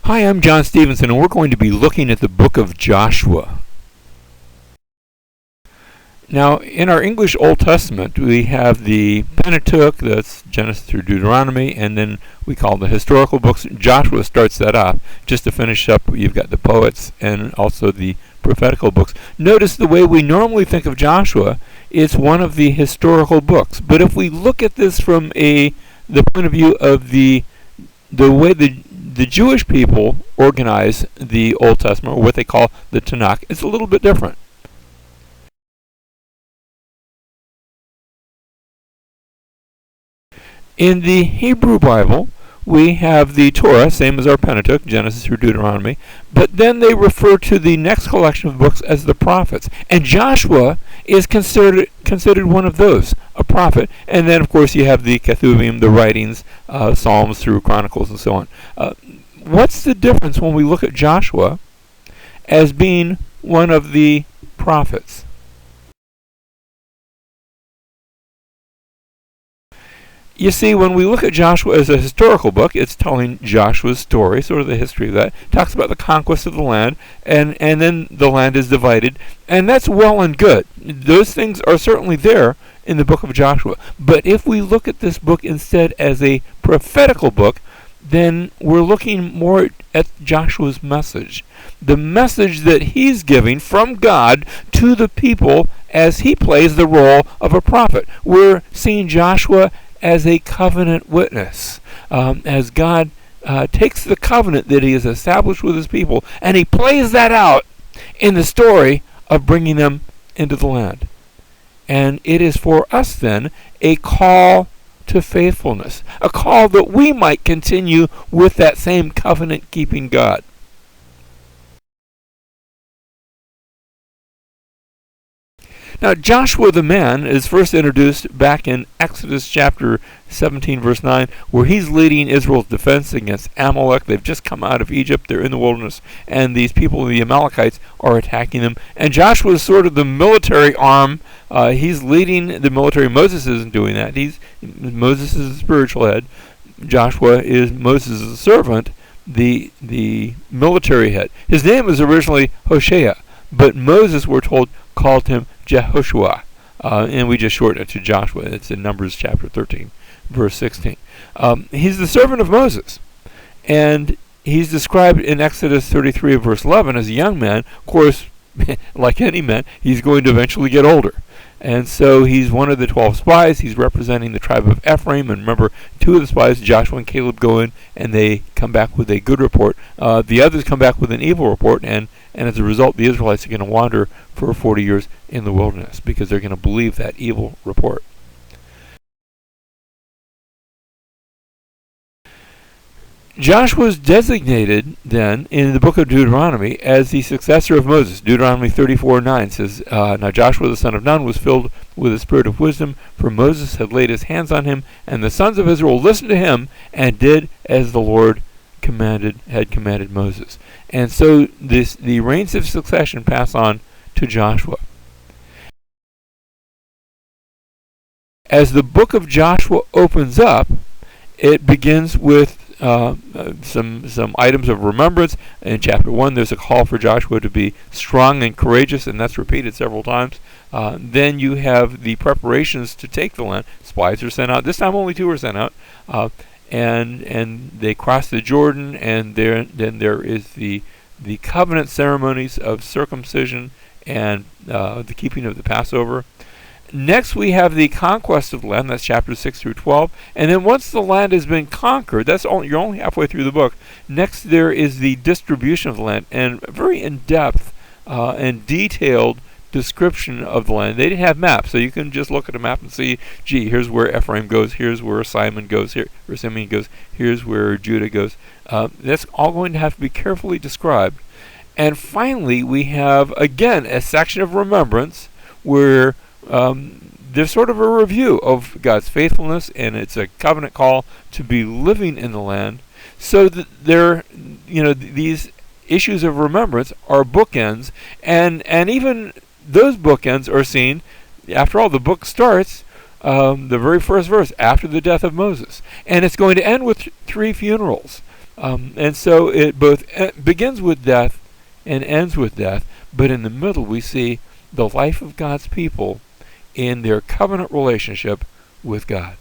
Hi, I'm John Stevenson, and we're going to be looking at the book of Joshua. Now, in our English Old Testament, we have the Pentateuch, that's Genesis through Deuteronomy, and then we call the historical books. Joshua starts that off. Just to finish up, you've got the poets and also the prophetical books. Notice the way we normally think of Joshua, it's one of the historical books. But if we look at this from the point of view of the way the Jewish people organize the Old Testament, or what they call the Tanakh, it's a little bit different. In the Hebrew Bible, we have the Torah, same as our Pentateuch, Genesis through Deuteronomy, but then they refer to the next collection of books as the prophets. And Joshua is considered one of those, a prophet. And then, of course, you have the Ketuvim, the writings, Psalms through Chronicles and so on. What's the difference when we look at Joshua as being one of the prophets? You see, when we look at Joshua as a historical book, it's telling Joshua's story, sort of the history of that. It talks about the conquest of the land, and then the land is divided, and that's well and good. Those things are certainly there in the book of Joshua. But if we look at this book instead as a prophetical book, then we're looking more at Joshua's message. The message that he's giving from God to the people as he plays the role of a prophet. We're seeing Joshua as a covenant witness, as God takes the covenant that he has established with his people, and he plays that out in the story of bringing them into the land. And it is for us then a call to faithfulness, a call that we might continue with that same covenant-keeping God. Now, Joshua the man is first introduced back in Exodus chapter 17, verse 9, where he's leading Israel's defense against Amalek. They've just come out of Egypt. They're in the wilderness, and these people, the Amalekites, are attacking them. And Joshua is sort of the military arm. He's leading the military. Moses isn't doing that. Moses is the spiritual head. Joshua is Moses' servant, the military head. His name was originally Hoshea, but Moses, we're told, called him Jehoshua, and we just shorten it to Joshua. It's in Numbers chapter 13, verse 16. He's the servant of Moses, and he's described in Exodus 33, verse 11, as a young man. Of course, like any man, he's going to eventually get older. And so he's one of the 12 spies. He's representing the tribe of Ephraim. And remember, two of the spies, Joshua and Caleb, go in, and they come back with a good report. The others come back with an evil report, and as a result, the Israelites are going to wander for 40 years in the wilderness because they're going to believe that evil report. Joshua was designated then in the book of Deuteronomy as the successor of Moses. Deuteronomy 34:9 says, Now Joshua the son of Nun was filled with the spirit of wisdom, for Moses had laid his hands on him, and the sons of Israel listened to him and did as the Lord had commanded Moses. And so the reigns of succession pass on to Joshua. As the book of Joshua opens up, it begins with some items of remembrance. In chapter 1, there's a call for Joshua to be strong and courageous, and that's repeated several times. Then you have the preparations to take the land. Spies are sent out. This time only 2 were sent out. And they cross the Jordan, and then there is the covenant ceremonies of circumcision and the keeping of the Passover. Next, we have the conquest of the land. That's chapters 6 through 12. And then once the land has been conquered, you're only halfway through the book. Next, there is the distribution of the land, and a very in-depth and detailed description of the land. They didn't have maps, so you can just look at a map and see, gee, here's where Ephraim goes, here's where Simeon goes, here's where Judah goes. That's all going to have to be carefully described. And finally, we have, again, a section of remembrance where there's sort of a review of God's faithfulness, and it's a covenant call to be living in the land. So that these issues of remembrance are bookends, and even those bookends are seen. After all, the book starts the very first verse after the death of Moses, and it's going to end with 3 funerals. And so it both begins with death and ends with death, but in the middle we see the life of God's people in their covenant relationship with God.